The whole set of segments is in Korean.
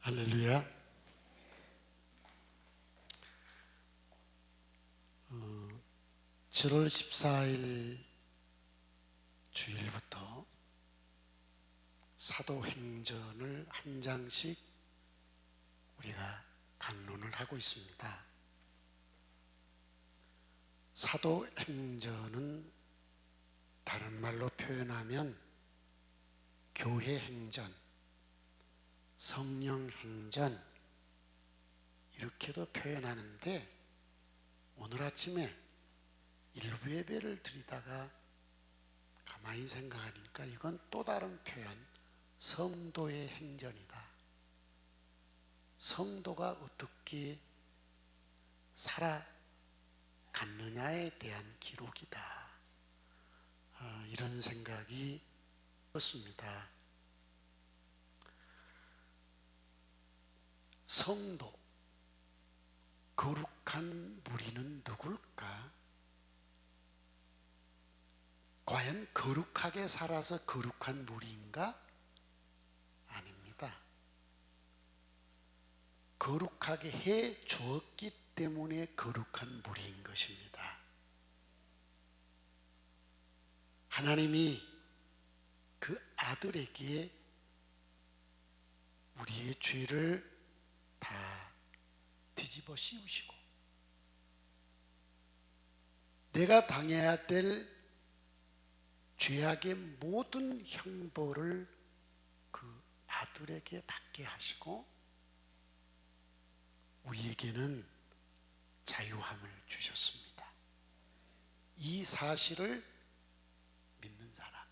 할렐루야. 7월 14일 주일부터 사도행전을 한 장씩 우리가 강론을 하고 있습니다. 사도행전은 다른 말로 표현하면 교회행전, 성령행전 이렇게도 표현하는데, 오늘 아침에 일부 예배를 드리다가 가만히 생각하니까 이건 또 다른 표현, 성도의 행전이다. 성도가 어떻게 살아갔느냐에 대한 기록이다. 이런 생각이 들었습니다. 성도, 거룩한 무리는 누굴까? 과연 거룩하게 살아서 거룩한 무리인가? 아닙니다. 거룩하게 해 주었기 때문에 거룩한 무리인 것입니다. 하나님이 그 아들에게 우리의 죄를 다 뒤집어 씌우시고 내가 당해야 될 죄악의 모든 형벌을 그 아들에게 받게 하시고 우리에게는 자유함을 주셨습니다. 이 사실을 믿는 사람,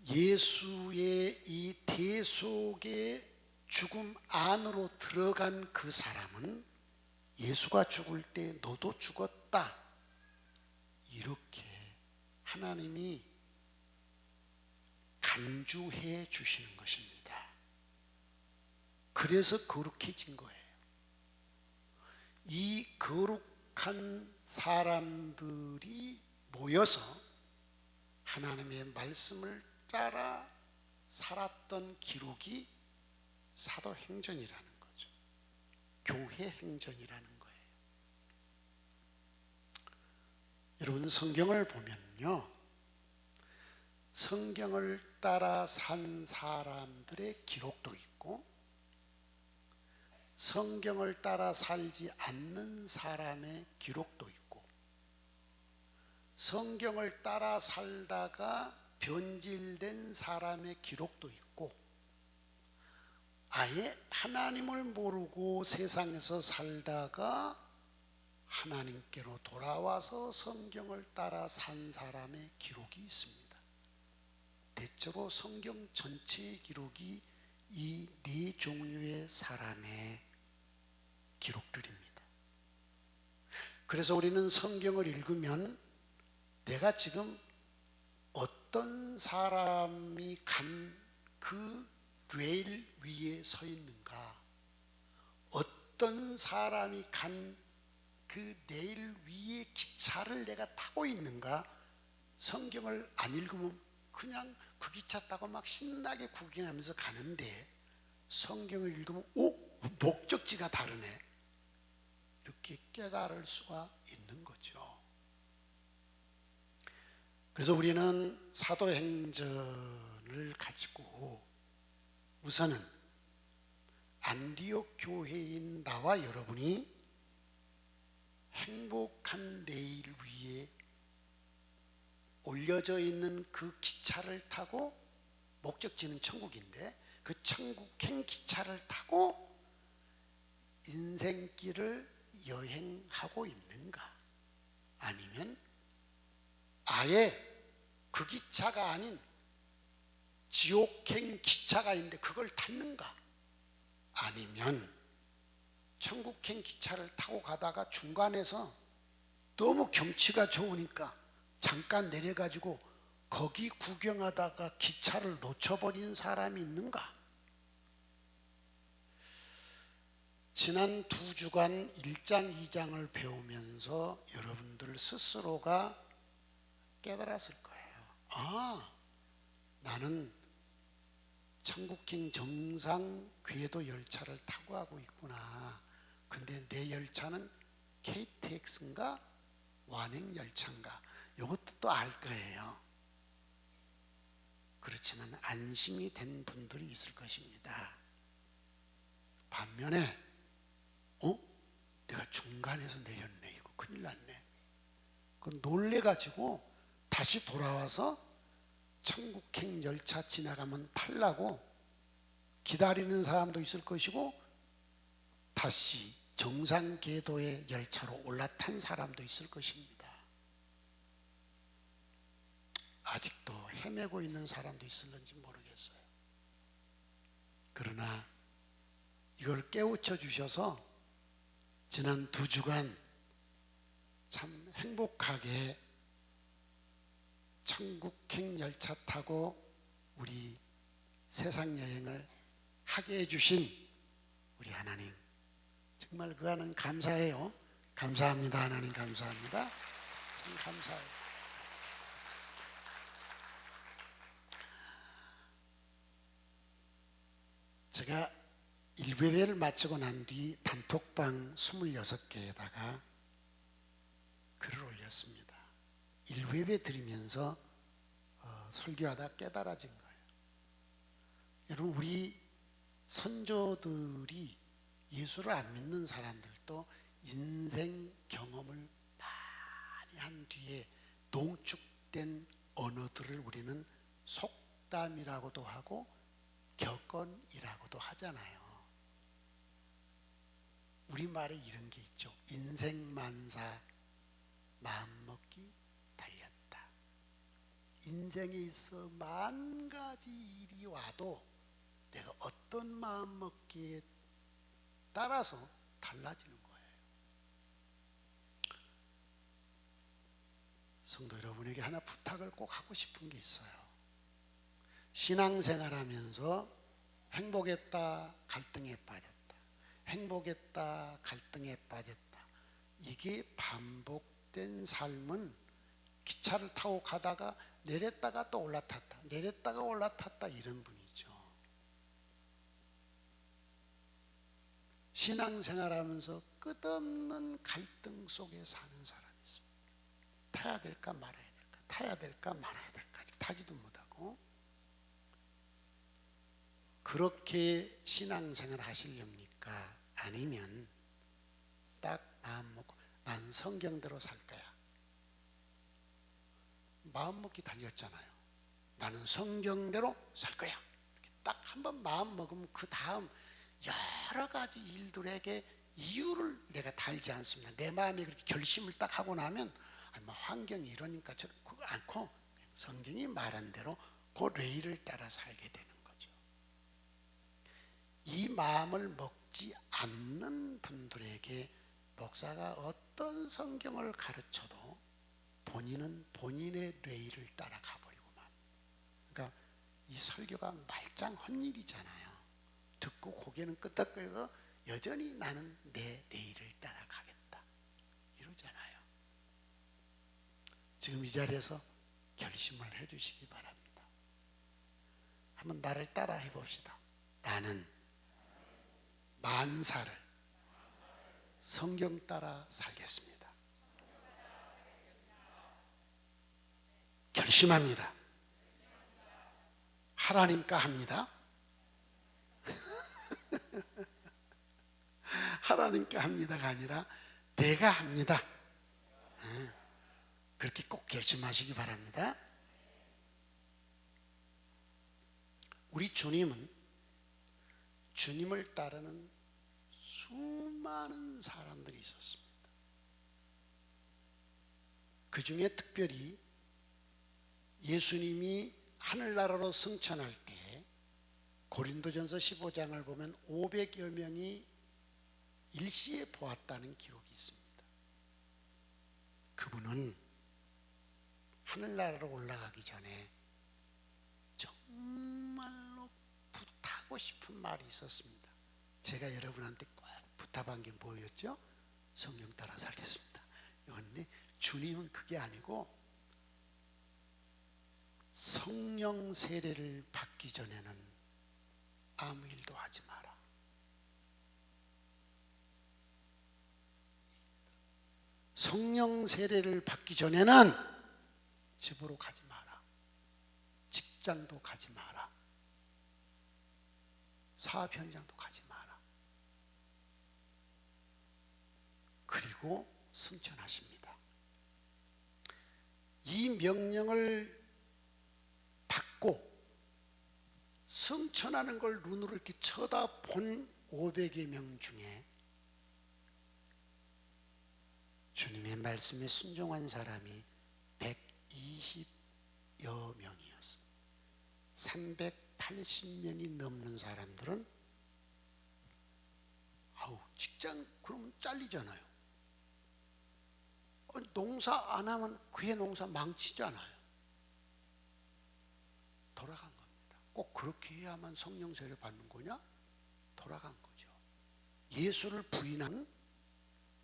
예수의 이 대속의 죽음 안으로 들어간 그 사람은 예수가 죽을 때 너도 죽었다, 이렇게 하나님이 간주해 주시는 것입니다. 그래서 거룩해진 거예요. 이 거룩한 사람들이 모여서 하나님의 말씀을 따라 살았던 기록이 사도행전이라는 거죠. 교회 행전이라는 거예요. 여러분, 성경을 보면요, 성경을 따라 산 사람들의 기록도 있고 성경을 따라 살지 않는 사람의 기록도 있고 성경을 따라 살다가 변질된 사람의 기록도 있고 아예 하나님을 모르고 세상에서 살다가 하나님께로 돌아와서 성경을 따라 산 사람의 기록이 있습니다. 대체로 성경 전체의 기록이 이 네 종류의 사람의 기록들입니다. 그래서 우리는 성경을 읽으면 내가 지금 어떤 사람이 간 그 레일 위에 서 있는가, 어떤 사람이 간 그 레일 위에 기차를 내가 타고 있는가, 성경을 안 읽으면 그냥 그 기차 타고 막 신나게 구경하면서 가는데 성경을 읽으면 목적지가 다르네, 이렇게 깨달을 수가 있는 거죠. 그래서 우리는 사도행전을 가지고 우선은 안디옥 교회인 나와 여러분이 행복한 레일 위에 올려져 있는 그 기차를 타고, 목적지는 천국인데 그 천국행 기차를 타고 인생길을 여행하고 있는가, 아니면 아예 그 기차가 아닌 지옥행 기차가 있는데 그걸 탔는가, 아니면 천국행 기차를 타고 가다가 중간에서 너무 경치가 좋으니까 잠깐 내려가지고 거기 구경하다가 기차를 놓쳐버린 사람이 있는가? 지난 2주간 1장 2장을 배우면서 여러분들 스스로가 깨달았을 거예요. 나는 천국행 정상 궤도 열차를 타고 가고 있구나. 근데 내 열차는 KTX인가 완행 열차인가, 이것도 또 알 거예요. 그렇지만 안심이 된 분들이 있을 것입니다. 반면에 내가 중간에서 내렸네, 이거 큰일 났네. 그럼 놀래가지고 다시 돌아와서 천국행 열차 지나가면 타려고 기다리는 사람도 있을 것이고, 다시 정상 궤도의 열차로 올라탄 사람도 있을 것입니다. 아직도 헤매고 있는 사람도 있을는지 모르겠어요. 그러나 이걸 깨우쳐 주셔서 지난 2주간 참 행복하게 천국행 열차 타고 우리 세상 여행을 하게 해주신 우리 하나님, 정말 그거는 감사해요. 감사합니다. 하나님 감사합니다. 참 감사해요. 제가 1회를 마치고 난 뒤 단톡방 26개에다가 글을 올렸습니다. 1회배 드리면서 설교하다 깨달아진 거예요. 여러분, 우리 선조들이 예수를 안 믿는 사람들도 인생 경험을 많이 한 뒤에 농축된 언어들을 우리는 속담이라고도 하고 격언이라고도 하잖아요. 우리말에 이런 게 있죠. 인생만사 마음먹기 달렸다. 인생에 있어 10,000가지 일이 와도 내가 어떤 마음먹기에 따라서 달라지는 거예요. 성도 여러분에게 하나 부탁을 꼭 하고 싶은 게 있어요. 신앙생활하면서 행복했다, 갈등에 빠졌다, 행복했다, 갈등에 빠졌다, 이게 반복된 삶은 기차를 타고 가다가 내렸다가 또 올라탔다, 내렸다가 올라탔다, 이런 분이죠. 신앙생활하면서 끝없는 갈등 속에 사는 사람이 있습니다. 타야 될까 말아야 될까, 타야 될까 말아야 될까, 아직 타지도 못하고. 그렇게 신앙생활 하시렵니까? 아니면 딱 마음 먹고 난 성경대로 살 거야, 마음 먹기 달렸잖아요. 나는 성경대로 살 거야, 이렇게 딱 한번 마음 먹으면 그 다음 여러 가지 일들에게 이유를 내가 달지 않습니다. 내 마음에 그렇게 결심을 딱 하고 나면 환경이 이러니까 저런 그거 않고 성경이 말한 대로 그 레일을 따라 살게 되는 거죠. 이 마음을 먹지 않는 분들에게 목사가 어떤 성경을 가르쳐도 본인은 본인의 레일을 따라 가버리고 맙니다. 그러니까 이 설교가 말짱 헛일이잖아요. 듣고 고개는 끄덕거려서 여전히 나는 내 레일을 따라가겠다 이러잖아요. 지금 이 자리에서 결심을 해주시기 바랍니다. 한번 나를 따라 해봅시다. 나는 만사를 성경 따라 살겠습니다. 결심합니다. 하나님과 합니다. 하나님과 합니다가 아니라 내가 합니다. 그렇게 꼭 결심하시기 바랍니다. 우리 주님은 주님을 따르는 수많은 사람들이 있었습니다. 그 중에 특별히 예수님이 하늘나라로 승천할 때 고린도전서 15장을 보면 500여 명이 일시에 보았다는 기록이 있습니다. 그분은 하늘나라로 올라가기 전에 정말로 부탁하고 싶은 말이 있었습니다. 제가 여러분한테 꼭 부탁한 게 뭐였죠? 성경 따라 살겠습니다. 그런데 주님은 그게 아니고 성령 세례를 받기 전에는 아무 일도 하지 마라. 성령 세례를 받기 전에는 집으로 가지 마라. 직장도 가지 마라. 사업 현장도 가지 마라. 그리고 승천하십니다. 이 명령을 받고 승천하는 걸 눈으로 이렇게 쳐다본 500여 명 중에 주님의 말씀에 순종한 사람이 120여 명이었습니다. 380명이 넘는 사람들은 직장 그러면 잘리잖아요. 농사 안 하면 그의 농사 망치잖아요. 돌아간 겁니다. 꼭 그렇게 해야만 성령 세례 받는 거냐? 돌아간 거죠. 예수를 부인한,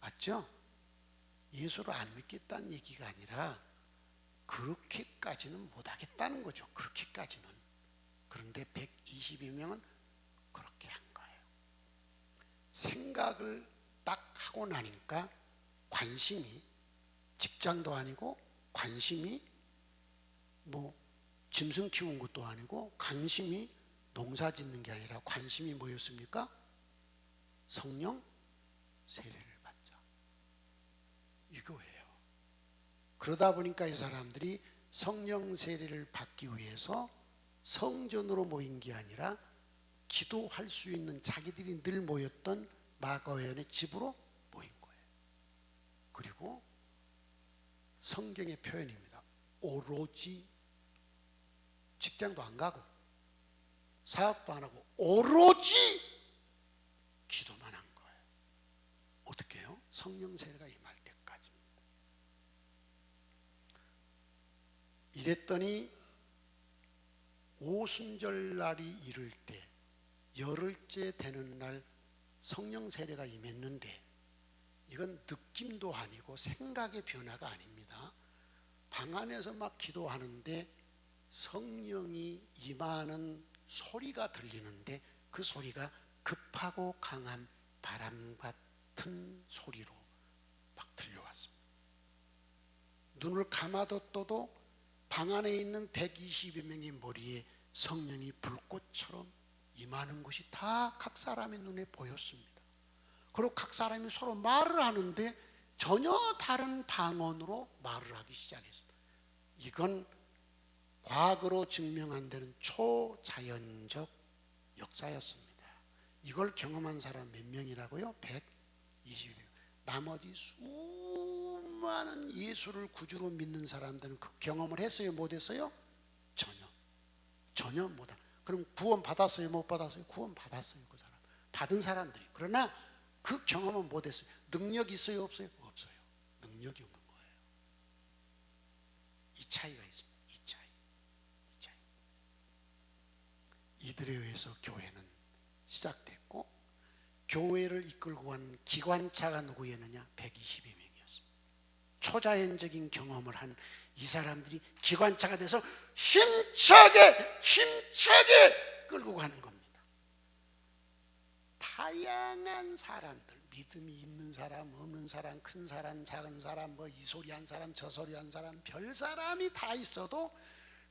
맞죠? 예수를 안 믿겠다는 얘기가 아니라 그렇게까지는 못하겠다는 거죠. 그렇게까지는. 그런데 122명은 그렇게 한 거예요. 생각을 딱 하고 나니까 관심이, 직장도 아니고 관심이 짐승 키우는 것도 아니고 관심이 농사 짓는 게 아니라 관심이 뭐였습니까? 성령 세례를 받자. 이거예요. 그러다 보니까 이 사람들이 성령 세례를 받기 위해서 성전으로 모인 게 아니라 기도할 수 있는 자기들이 늘 모였던 마가의원의 집으로 모인 거예요. 그리고 성경의 표현입니다. 오로지 직장도 안 가고 사업도 안 하고 오로지 기도만 한 거예요. 어떻게 해요? 성령 세례가 임할 때까지. 이랬더니 오순절 날이 이를 때 열흘째 되는 날 성령 세례가 임했는데 이건 느낌도 아니고 생각의 변화가 아닙니다. 방 안에서 막 기도하는데 성령이 임하는 소리가 들리는데 그 소리가 급하고 강한 바람 같은 소리로 막 들려왔습니다. 눈을 감아뒀어도 방 안에 있는 120여 명의 머리에 성령이 불꽃처럼 임하는 것이 다 각 사람의 눈에 보였습니다. 그리고 각 사람이 서로 말을 하는데 전혀 다른 방언으로 말을 하기 시작했습니다. 이건 과거로 증명 안 되는 초자연적 역사였습니다. 이걸 경험한 사람 몇 명이라고요? 120명. 나머지 수많은 예수를 구주로 믿는 사람들은 그 경험을 했어요? 못 했어요? 전혀 못한. 그럼 구원 받았어요? 못 받았어요? 구원 받았어요. 그 사람. 받은 사람들이. 그러나 그 경험은 못 했어요. 능력이 있어요? 없어요? 없어요. 능력이 없는 거예요. 이 차이가 있습니다. 이 차이. 이들에 의해서 교회는 시작됐고 교회를 이끌고 간 기관차가 누구였느냐? 122명이었습니다. 초자연적인 경험을 한 이 사람들이 기관차가 돼서 힘차게 끌고 가는 겁니다. 다양한 사람들, 믿음이 있는 사람, 없는 사람, 큰 사람, 작은 사람, 이 소리 한 사람, 저 소리 한 사람, 별 사람이 다 있어도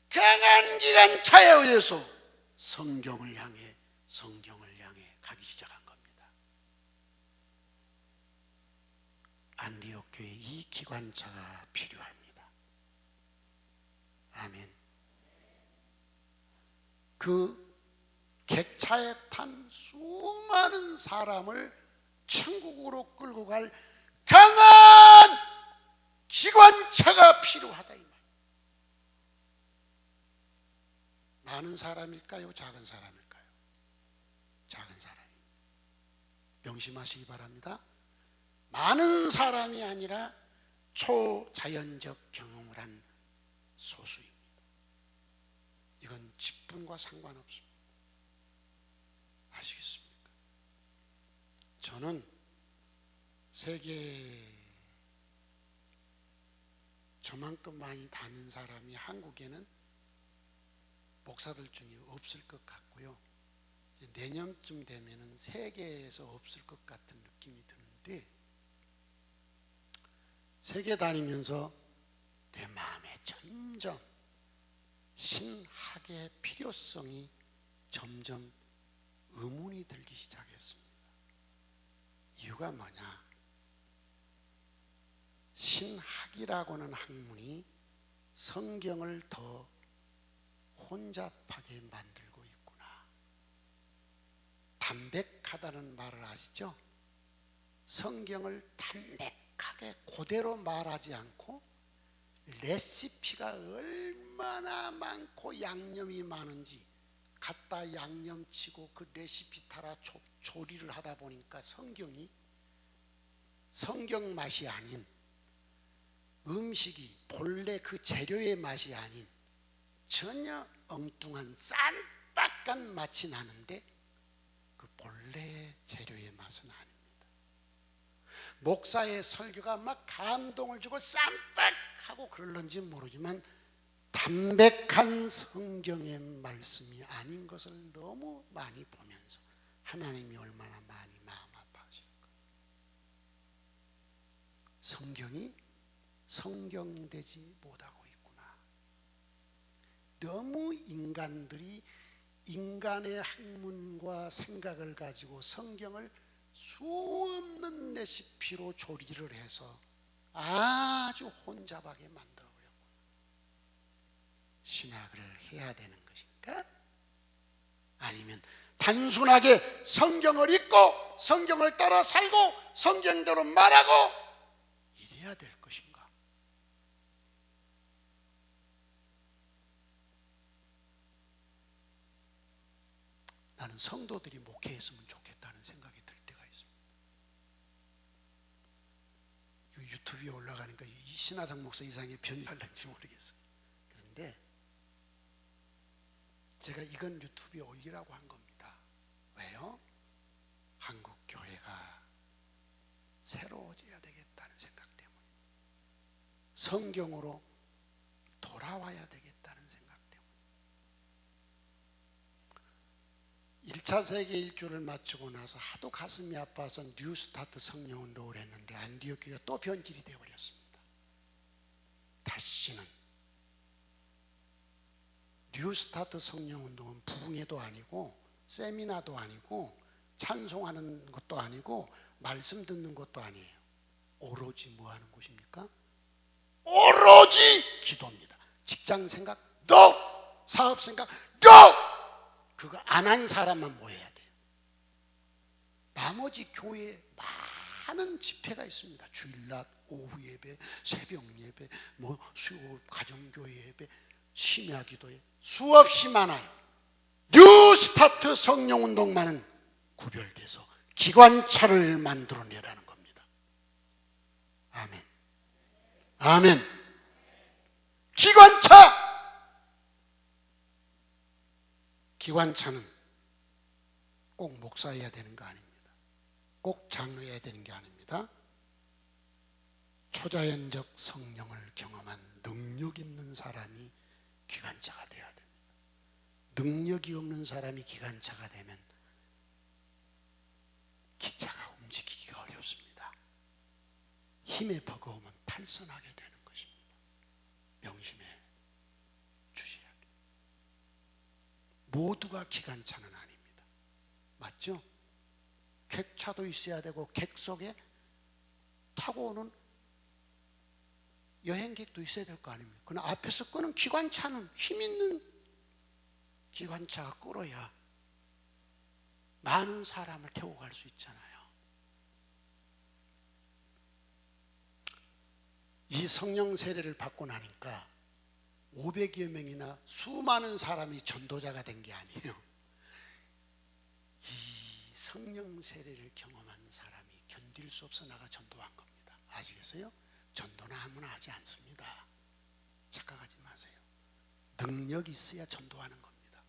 강한 기관차에 의해서 성경을 향해 가기 시작한 겁니다. 안디옥 교회에 이 기관차가 필요합니다. 아멘. 그 객차에 탄 수많은 사람을 천국으로 끌고 갈 강한 기관차가 필요하다 이 말. 많은 사람일까요? 작은 사람일까요? 작은 사람. 명심하시기 바랍니다. 많은 사람이 아니라 초자연적 경험을 한 소수입니다. 이건 직분과 상관없습니다. 아시겠습니까? 저는 세계 저만큼 많이 다닌 사람이 한국에는 목사들 중에 없을 것 같고요. 내년쯤 되면은 세계에서 없을 것 같은 느낌이 드는데, 세계 다니면서 내 마음에 점점 신학의 필요성이 점점 의문이 들기 시작했습니다. 이유가 뭐냐? 신학이라고는 학문이 성경을 더 혼잡하게 만들고 있구나. 담백하다는 말을 아시죠? 성경을 담백하게 그대로 말하지 않고 레시피가 얼마나 많고 양념이 많은지 갖다 양념치고 그 레시피 따라 조리를 하다 보니까 성경이 성경 맛이 아닌, 음식이 본래 그 재료의 맛이 아닌 전혀 엉뚱한 쌈박한 맛이 나는데 그 본래의 재료의 맛은 아닙니다. 목사의 설교가 막 감동을 주고 쌈박하고 그럴런지 모르지만 담백한 성경의 말씀이 아닌 것을 너무 많이 보면서 하나님이 얼마나 많이 마음 아파하실까. 성경이 성경되지 못하고 있구나. 너무 인간들이 인간의 학문과 생각을 가지고 성경을 수없는 레시피로 조리를 해서 아주 혼잡하게 만들어버렸구나. 신학을 해야 되는 것인가? 아니면 단순하게 성경을 읽고 성경을 따라 살고 성경대로 말하고 이래야 될 것인가? 나는 성도들이 목회했으면 좋겠다는 생각이 들 때가 있습니다. 유튜브에 올라가니까 이 신하상 목사 이상의 변질할는지 모르겠어요. 그런데 제가 이건 유튜브에 올리라고 한 겁니다. 왜요? 한국 교회가 새로워져야 되겠다는 생각 때문에, 성경으로 돌아와야 되겠다는 생각 때문에. 1차 세계 일주를 마치고 나서 하도 가슴이 아파서 뉴스타트 성령운동을 했는데 안디옥 교회가 또 변질이 되어버렸습니다. 다시는 뉴스타트 성령운동은 부흥회도 아니고 세미나도 아니고 찬송하는 것도 아니고 말씀 듣는 것도 아니에요. 오로지 뭐 하는 곳입니까? 오로지 기도입니다. 직장 생각 NO! 사업 생각 NO! 그거 안 한 사람만 모여야 돼요. 나머지 교회에 많은 집회가 있습니다. 주일날 오후 예배, 새벽 예배, 수요 가정교회 예배, 심야 기도회 수없이 많아요. 뉴스타트 성령운동만은 구별돼서 기관차를 만들어내라는 겁니다. 아멘. 아멘. 기관차! 기관차는 꼭 목사여야 되는 거 아닙니다. 꼭 장로여야 되는 게 아닙니다. 초자연적 성령을 경험한 능력 있는 사람이 기관차가 돼야 됩니다. 능력이 없는 사람이 기관차가 되면 기차가 움직이기가 어렵습니다. 힘에 버거우면 탈선하게 되는 것입니다. 명심해 주셔야 돼요. 모두가 기관차는 아닙니다. 맞죠? 객차도 있어야 되고 객석에 타고 오는 여행객도 있어야 될 거 아닙니까? 그러나 앞에서 끄는 기관차는 힘 있는 기관차가 끌어야 많은 사람을 태우고 갈 수 있잖아요. 이 성령 세례를 받고 나니까 500여 명이나 수많은 사람이 전도자가 된 게 아니에요. 이 성령 세례를 경험한 사람이 견딜 수 없어 나가 전도한 겁니다. 아시겠어요? 전도는 아무나 하지 않습니다. 착각하지 마세요. 능력이 있어야 전도하는 겁니다.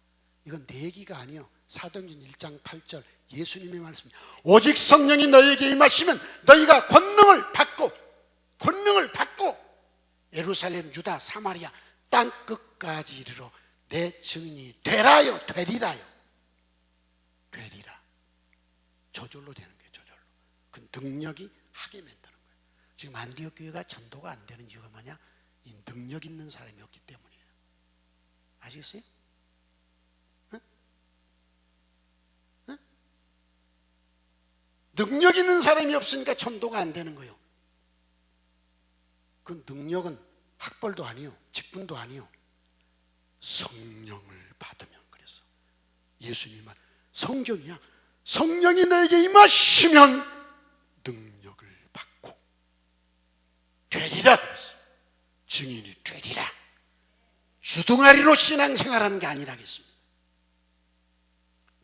이건 내기가 아니에요. 사도행전 1장 8절 예수님의 말씀입니다. 오직 성령이 너희에게 임하시면 너희가 권능을 받고 예루살렘, 유다, 사마리아 땅끝까지 이르러 내 증인이 되리라요. 저절로 되는 거예요. 저절로. 그 능력이 하게 만드는 거예요. 지금 안디옥 교회가 전도가 안 되는 이유가 뭐냐? 이 능력 있는 사람이 없기 때문이에요. 아시겠어요? 응? 응? 능력 있는 사람이 없으니까 전도가 안 되는 거예요. 그 능력은 학벌도 아니요, 직분도 아니요, 성령을 받으면. 그래서 예수님 말 성경이야. 성령이 너에게 임하시면 능력을 받고 되리라 그랬어요. 증인이 되리라. 주둥아리로 신앙생활하는 게 아니라겠습니다.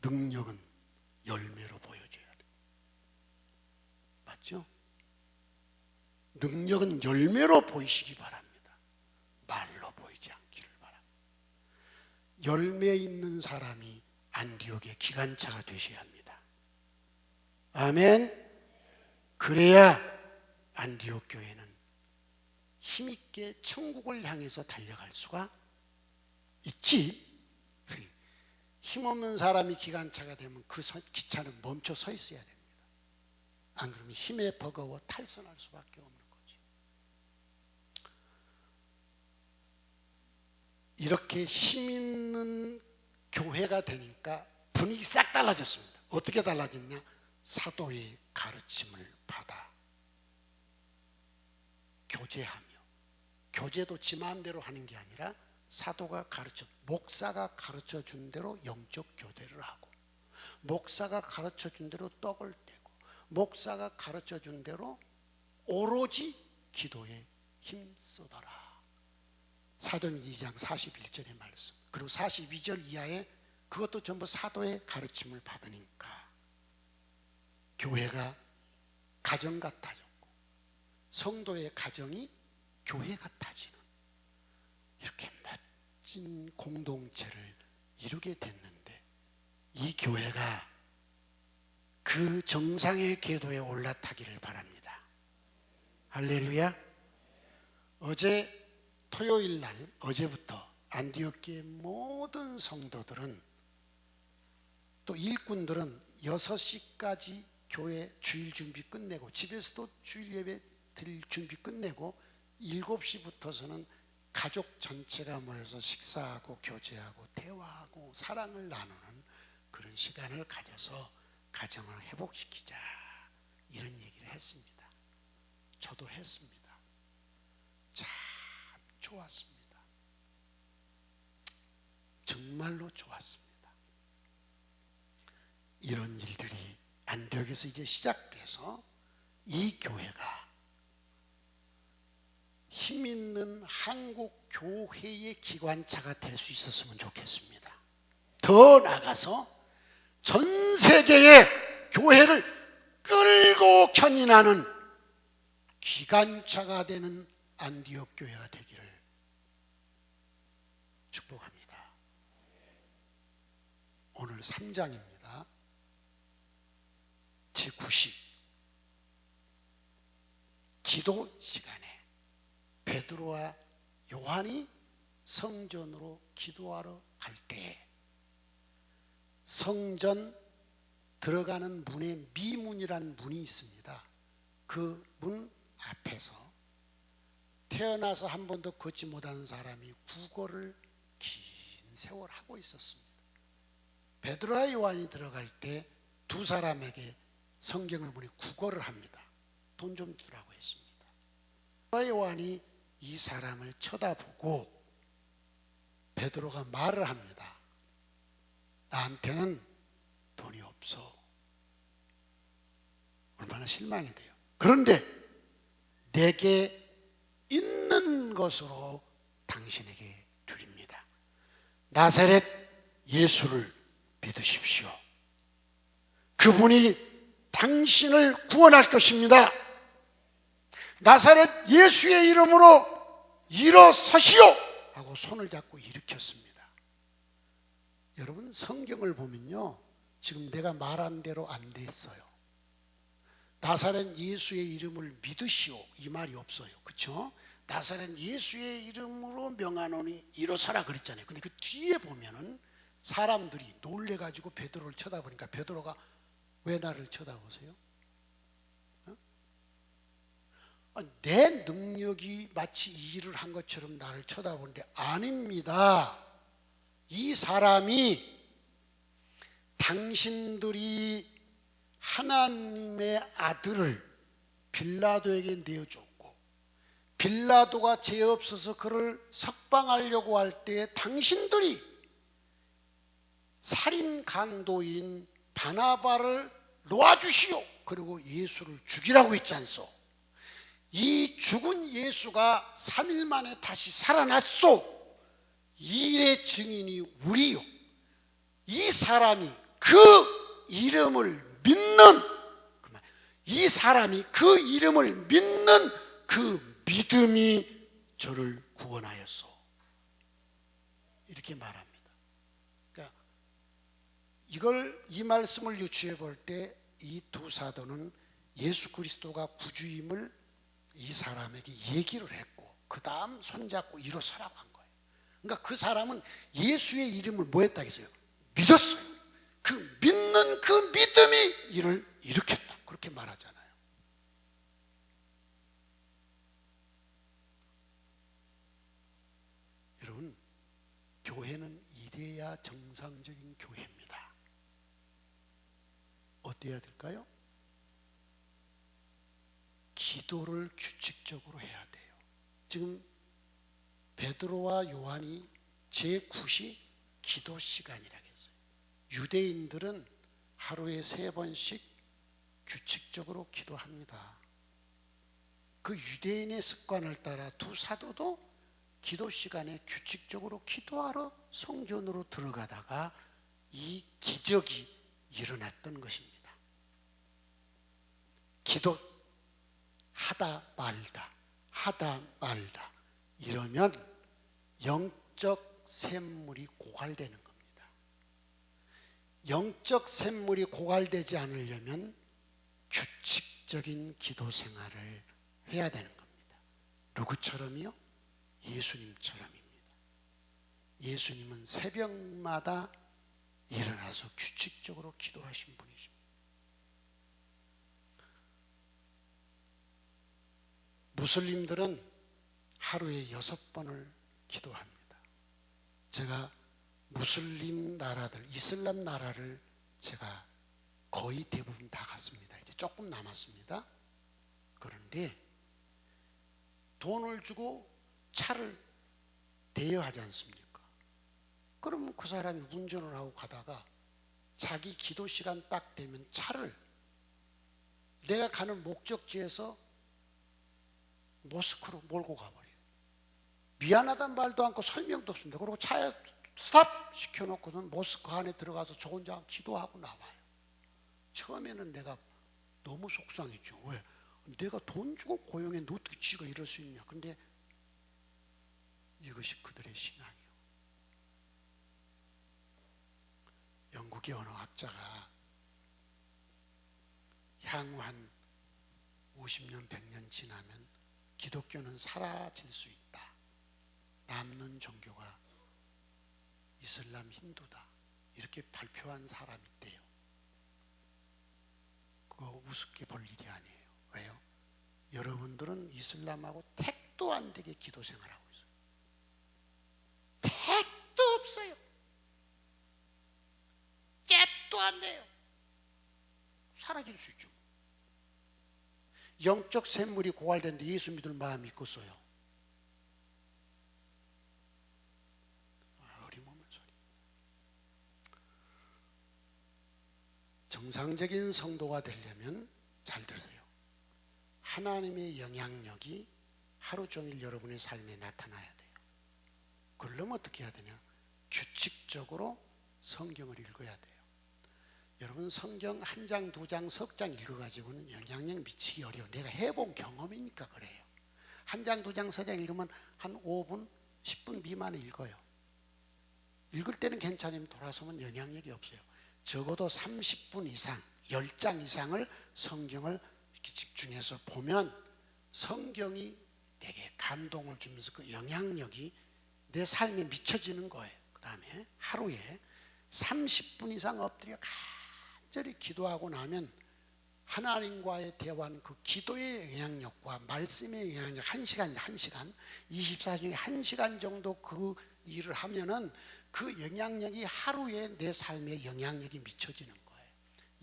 능력은 열매로 보여줘야 돼요. 맞죠? 능력은 열매로 보이시기 바랍니다. 말로 보이지 않기를 바랍니다. 열매 있는 사람이 안디옥의 기관차가 되셔야 합니다. 아멘. 그래야 안디옥 교회는 힘있게 천국을 향해서 달려갈 수가 있지. 힘없는 사람이 기관차가 되면 그 기차는 멈춰 서 있어야 됩니다. 안 그러면 힘에 버거워 탈선할 수밖에 없는 거죠. 이렇게 힘 있는 교회가 되니까 분위기 싹 달라졌습니다. 어떻게 달라졌냐? 사도의 가르침을 받아 교제하며, 교제도 지 마음대로 하는 게 아니라 사도가 목사가 가르쳐 준 대로 영적 교대를 하고, 목사가 가르쳐 준 대로 떡을 떼고, 목사가 가르쳐 준 대로 오로지 기도에 힘쓰더라. 사도행전 2장 41절의 말씀. 그리고 42절 이하에 그것도 전부 사도의 가르침을 받으니까 교회가 가정 같아졌고, 성도의 가정이 교회 같아지는, 이렇게 멋진 공동체를 이루게 됐는데, 이 교회가 그 정상의 궤도에 올라타기를 바랍니다. 할렐루야. 어제 토요일 날, 어제부터 안디옥 교회 모든 성도들은, 또 일꾼들은 6시까지 교회 주일 준비 끝내고, 집에서도 주일 예배 드릴 준비 끝내고 7시부터서는 가족 전체가 모여서 식사하고 교제하고 대화하고 사랑을 나누는 그런 시간을 가져서 가정을 회복시키자, 이런 얘기를 했습니다. 저도 했습니다. 참 좋았습니다. 정말로 좋았습니다. 이런 일들이 안디옥에서 이제 시작돼서 이 교회가 힘 있는 한국 교회의 기관차가 될 수 있었으면 좋겠습니다. 더 나아가서 전 세계의 교회를 끌고 견인하는 기관차가 되는 안디옥 교회가 되기를 축복합니다. 오늘 3장입니다. 제90 기도 시간에 베드로와 요한이 성전으로 기도하러 갈 때, 성전 들어가는 문에 미문이라는 문이 있습니다. 그 문 앞에서 태어나서 한 번도 걷지 못한 사람이 구걸을 긴 세월 하고 있었습니다. 베드로와 요한이 들어갈 때 두 사람에게 성경을 보니 구걸을 합니다. 돈 좀 주라고 했습니다. 베드로와 요한이 이 사람을 쳐다보고 베드로가 말을 합니다. 나한테는 돈이 없어. 얼마나 실망이 돼요. 그런데 내게 있는 것으로 당신에게 드립니다. 나사렛 예수를 믿으십시오. 그분이 당신을 구원할 것입니다. 나사렛 예수의 이름으로 일어서시오! 하고 손을 잡고 일으켰습니다. 여러분, 성경을 보면요, 지금 내가 말한 대로 안 됐어요. 나사렛 예수의 이름을 믿으시오, 이 말이 없어요. 그렇죠? 나사렛 예수의 이름으로 명하노니 일어서라 그랬잖아요. 근데 그 뒤에 보면은 사람들이 놀래가지고 베드로를 쳐다보니까 베드로가 왜 나를 쳐다보세요? 내 능력이 마치 이 일을 한 것처럼 나를 쳐다보는데 아닙니다. 이 사람이 당신들이 하나님의 아들을 빌라도에게 내어줬고 빌라도가 죄 없어서 그를 석방하려고 할 때 당신들이 살인 강도인 바나바를 놓아주시오. 그리고 예수를 죽이라고 했지 않소? 이 죽은 예수가 3일 만에 다시 살아났소. 이 일의 증인이 우리요. 이 사람이 그 이름을 믿는, 이 사람이 그 이름을 믿는 그 믿음이 저를 구원하였소. 이렇게 말합니다. 그러니까 이 말씀을 유추해 볼 때 이 두 사도는 예수 그리스도가 구주임을 이 사람에게 얘기를 했고 그 다음 손잡고 일어서라고 한 거예요. 그러니까 그 사람은 예수의 이름을 뭐 했다 했어요? 믿었어요. 그 믿는 그 믿음이 이를 일으켰다. 그렇게 말하잖아요. 여러분, 교회는 이래야 정상적인 교회입니다. 어때야 될까요? 기도를 규칙적으로 해야 돼요. 지금 베드로와 요한이 제9시 기도 시간이라고 했어요. 유대인들은 하루에 3번씩 규칙적으로 기도합니다. 그 유대인의 습관을 따라 두 사도도 기도 시간에 규칙적으로 기도하러 성전으로 들어가다가 이 기적이 일어났던 것입니다. 기도하다 말다 이러면 영적 샘물이 고갈되는 겁니다. 영적 샘물이 고갈되지 않으려면 규칙적인 기도 생활을 해야 되는 겁니다. 누구처럼요? 예수님처럼입니다. 예수님은 새벽마다 일어나서 규칙적으로 기도하신 분이십니다. 무슬림들은 하루에 6번을 기도합니다. 제가 무슬림 나라들, 이슬람 나라를 제가 거의 대부분 다 갔습니다. 이제 조금 남았습니다. 그런데 돈을 주고 차를 대여하지 않습니까? 그러면 그 사람이 운전을 하고 가다가 자기 기도 시간 딱 되면 차를 내가 가는 목적지에서 모스크로 몰고 가버려요. 미안하다는 말도 않고 설명도 없습니다. 그리고 차에 스탑 시켜놓고는 모스크 안에 들어가서 저 혼자 기도하고 나와요. 처음에는 내가 너무 속상했죠. 왜? 내가 돈 주고 고용했는데 어떻게 쥐가 이럴 수 있냐. 근데 이것이 그들의 신앙이에요. 영국의 어느 학자가 향후 한 50년, 100년 지나면 기독교는 사라질 수 있다. 남는 종교가 이슬람, 힌두다. 이렇게 발표한 사람이 있대요. 그거 우습게 볼 일이 아니에요. 왜요? 여러분들은 이슬람하고 택도 안 되게 기도 생활하고 있어요. 택도 없어요. 잽도 안 돼요. 사라질 수 있죠. 영적 샘물이 고갈되는데 예수 믿을 마음이 있겠어요? 어림없는 소리. 정상적인 성도가 되려면 잘 들으세요. 하나님의 영향력이 하루 종일 여러분의 삶에 나타나야 돼요. 그러려면 어떻게 해야 되냐? 규칙적으로 성경을 읽어야 돼요. 여러분 성경 1장, 2장, 석 장 읽어가지고는 영향력 미치기 어려워요. 내가 해본 경험이니까 그래요. 1장, 2장, 석 장 읽으면 한 5분, 10분 미만에 읽어요. 읽을 때는 괜찮으면 돌아서면 영향력이 없어요. 적어도 30분 이상, 10장 이상을 성경을 이렇게 집중해서 보면 성경이 되게 감동을 주면서 그 영향력이 내 삶에 미쳐지는 거예요. 그 다음에 하루에 30분 이상 엎드려 간절히 기도하고 나면 하나님과의 대화는 그 기도의 영향력과 말씀의 영향력, 1시간 24시간 중에 1시간 정도 그 일을 하면은 그 영향력이 하루에 내 삶에 영향력이 미쳐지는 거예요.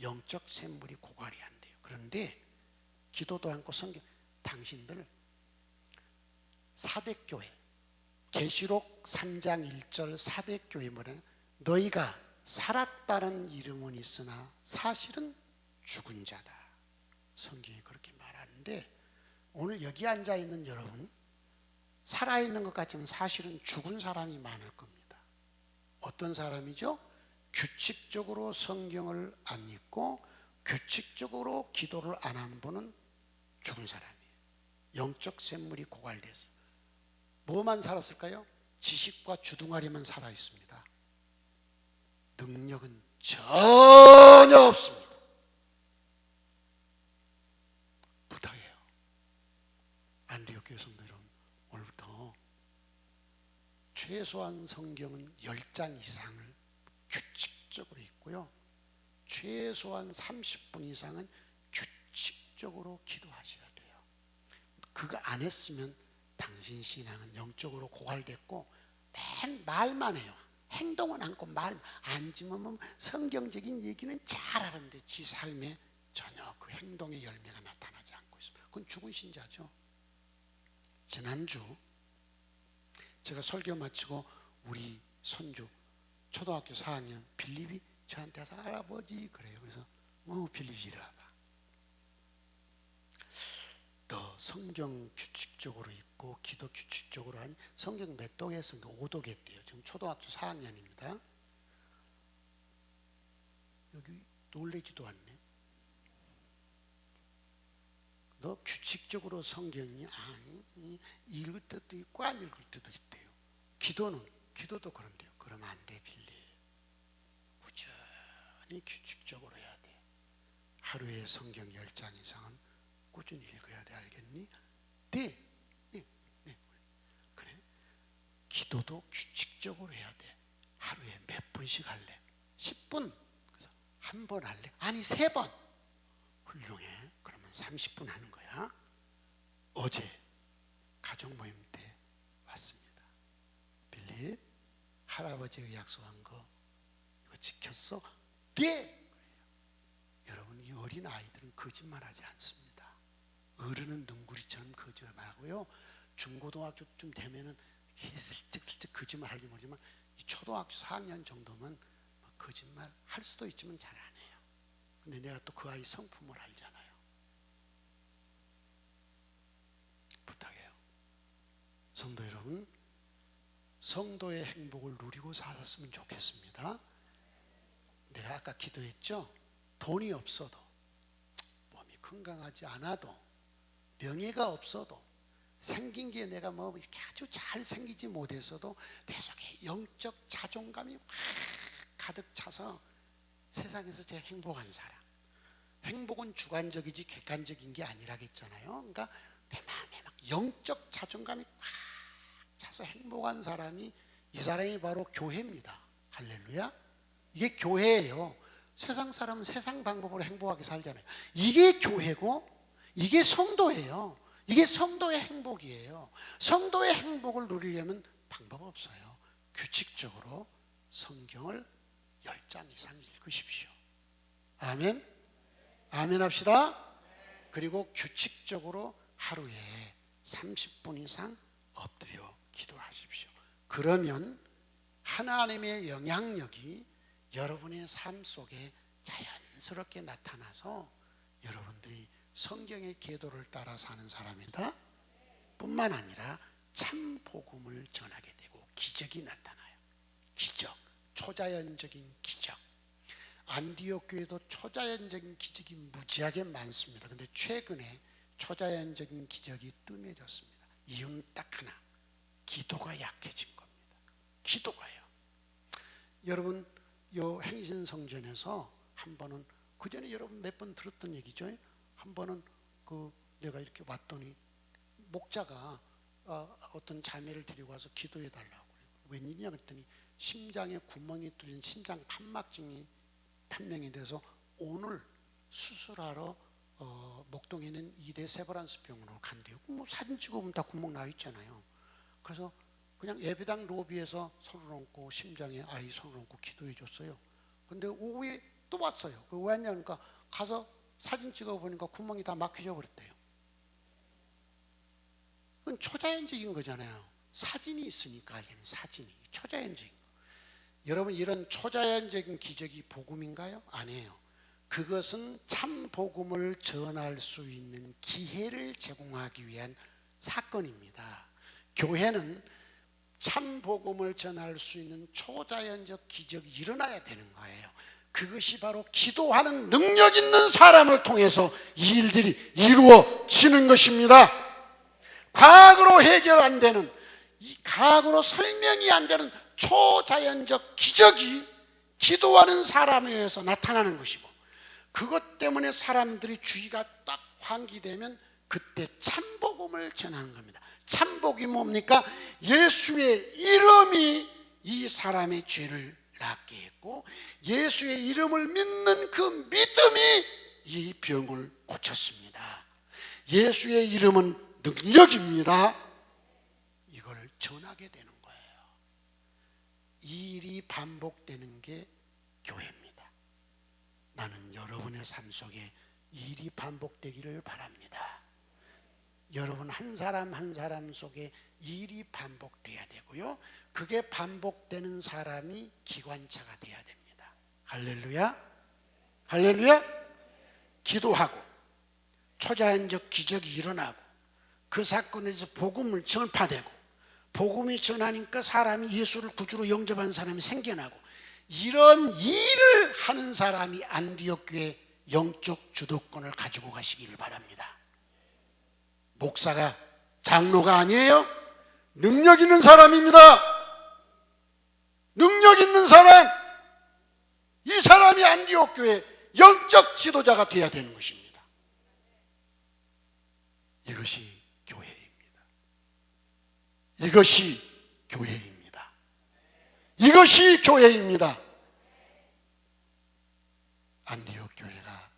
영적 샘물이 고갈이 안 돼요. 그런데 기도도 않고 성경, 당신들 사대교회 계시록 3장 1절 사대교회 뭐래? 너희가 살았다는 이름은 있으나 사실은 죽은 자다. 성경이 그렇게 말하는데 오늘 여기 앉아 있는 여러분 살아있는 것 같지만 사실은 죽은 사람이 많을 겁니다. 어떤 사람이죠? 규칙적으로 성경을 안 읽고 규칙적으로 기도를 안 한 분은 죽은 사람이에요. 영적 샘물이 고갈돼서 뭐만 살았을까요? 지식과 주둥아리만 살아있습니다. 능력은 전혀 없습니다. 부탁해요. 안디옥 교회 성도 여러분, 오늘부터 최소한 성경은 10장 이상을 규칙적으로 읽고요, 최소한 30분 이상은 규칙적으로 기도하셔야 돼요. 그거 안 했으면 당신 신앙은 영적으로 고갈됐고 맨 말만 해요. 행동은 않고 말 앉으면 성경적인 얘기는 잘하는데 지 삶에 전혀 그 행동의 열매가 나타나지 않고 있습니다. 그건 죽은 신자죠. 지난주 제가 설교 마치고 우리 손주 초등학교 4학년 빌립이 저한테 와서 할아버지 그래요. 그래서 빌립이 이리 와봐. 너 성경 규칙적으로 읽고 기도 규칙적으로 하니? 성경 몇 독 했습니까? 5독 했대요. 지금 초등학교 4학년입니다. 여기 놀래지도 않네. 너 규칙적으로 성경이 아니 읽을 때도 있고 안 읽을 때도 있대요. 기도도 그런데요. 그러면 안 돼. 빌리 꾸준히 규칙적으로 해야 돼. 하루에 성경 10장 이상은 꾸준히 읽어야 돼. 알겠니? 네. 그래. 기도도 규칙적으로 해야 돼. 하루에 몇 분씩 할래? 10분. 그래서 한 번 할래? 아니 3번. 훌륭해. 그러면 30분 하는 거야. 어제 가족 모임 때 왔습니다. 빌립, 할아버지가 약속한 거 이거 지켰어? 네. 여러분, 이 어린 아이들은 거짓말하지 않습니다. 어른은 능구리처럼 거짓말하고요, 중고등학교쯤 되면은 슬쩍슬쩍 거짓말하기 모르지만 이 초등학교 4학년 정도면 거짓말 할 수도 있지만 잘 안 해요. 근데 내가 또 그 아이 성품을 알잖아요. 부탁해요. 성도 여러분, 성도의 행복을 누리고 살았으면 좋겠습니다. 내가 아까 기도했죠? 돈이 없어도, 몸이 건강하지 않아도, 명예가 없어도, 생긴 게 내가 뭐 이렇게 아주 잘 생기지 못했어도 내 속에 영적 자존감이 확 가득 차서 세상에서 제일 행복한 사람. 행복은 주관적이지 객관적인 게 아니라겠잖아요. 그러니까 내 마음에 막 영적 자존감이 확 차서 행복한 사람이, 이 사람이 바로 교회입니다. 할렐루야. 이게 교회예요. 세상 사람은 세상 방법으로 행복하게 살잖아요. 이게 교회고 이게 성도예요. 이게 성도의 행복이에요. 성도의 행복을 누리려면 방법 없어요. 규칙적으로 성경을 10장 이상 읽으십시오. 아멘. 아멘 합시다. 그리고 규칙적으로 하루에 30분 이상 엎드려 기도하십시오. 그러면 하나님의 영향력이 여러분의 삶 속에 자연스럽게 나타나서 여러분들이 성경의 계도를 따라 사는 사람이다 뿐만 아니라 참 복음을 전하게 되고 기적이 나타나요. 기적, 초자연적인 기적. 안디옥 교회도 초자연적인 기적이 무지하게 많습니다. 근데 최근에 초자연적인 기적이 뜸해졌습니다. 이유는 딱 하나, 기도가 약해진 겁니다. 기도가요. 여러분, 요 행신성전에서 한 번은, 그 전에 여러분 몇 번 들었던 얘기죠. 한 번은 내가 이렇게 왔더니 목자가 어떤 자매를 데리고 와서 기도해 달라고 그래요. 웬일이냐 그랬더니 심장에 구멍이 뚫린 심장 판막증이 판명이 돼서 오늘 수술하러 목동에 있는 2대 세브란스 병원으로 간대요. 뭐 사진 찍어보면 다 구멍 나 있잖아요. 그래서 그냥 예배당 로비에서 손을 얹고 심장에 아이 손을 얹고 기도해 줬어요. 근데 오후에 또 왔어요. 왜 왔냐니까 가서 사진 찍어보니까 구멍이 다 막혀져 버렸대요. 그건 초자연적인 거잖아요. 사진이 있으니까 알겠는 사진이 초자연적인 거. 여러분, 이런 초자연적인 기적이 복음인가요? 아니에요. 그것은 참 복음을 전할 수 있는 기회를 제공하기 위한 사건입니다. 교회는 참 복음을 전할 수 있는 초자연적 기적이 일어나야 되는 거예요. 그것이 바로 기도하는 능력 있는 사람을 통해서 이 일들이 이루어지는 것입니다. 과학으로 해결 안 되는, 이 과학으로 설명이 안 되는 초자연적 기적이 기도하는 사람에 의해서 나타나는 것이고, 그것 때문에 사람들이 주의가 딱 환기되면 그때 참복음을 전하는 겁니다. 참복이 뭡니까? 예수의 이름이 이 사람의 죄를 낫게 했고, 예수의 이름을 믿는 그 믿음이 이 병을 고쳤습니다. 예수의 이름은 능력입니다. 이걸 전하게 되는 거예요. 이 일이 반복되는 게 교회입니다. 나는 여러분의 삶 속에 이 일이 반복되기를 바랍니다. 여러분 한 사람 한 사람 속에 이 일이 반복돼야 되고요, 그게 반복되는 사람이 기관차가 돼야 됩니다. 할렐루야, 할렐루야. 기도하고 초자연적 기적이 일어나고 그 사건에서 복음을 전파되고, 복음이 전하니까 사람이 예수를 구주로 영접한 사람이 생겨나고, 이런 일을 하는 사람이 안디옥 교회 영적 주도권을 가지고 가시기를 바랍니다. 목사가, 장로가 아니에요. 능력 있는 사람입니다. 능력 있는 사람, 이 사람이 안디옥 교회 영적 지도자가 되어야 되는 것입니다. 이것이 교회입니다. 이것이 교회입니다. 이것이 교회입니다. 안디옥 교회가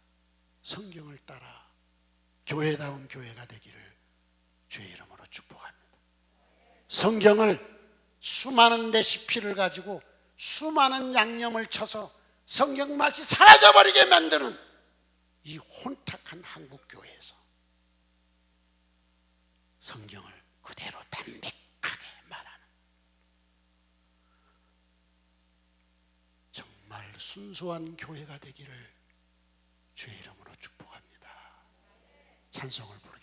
성경을 따라 교회다운 교회가 되기를 주의 이름으로 축복합니다. 성경을 수많은 레시피를 가지고 수많은 양념을 쳐서 성경 맛이 사라져버리게 만드는 이 혼탁한 한국 교회에서 성경을 그대로 담백하게 말하는 정말 순수한 교회가 되기를 주의 이름으로 축복합니다. 찬송을 부르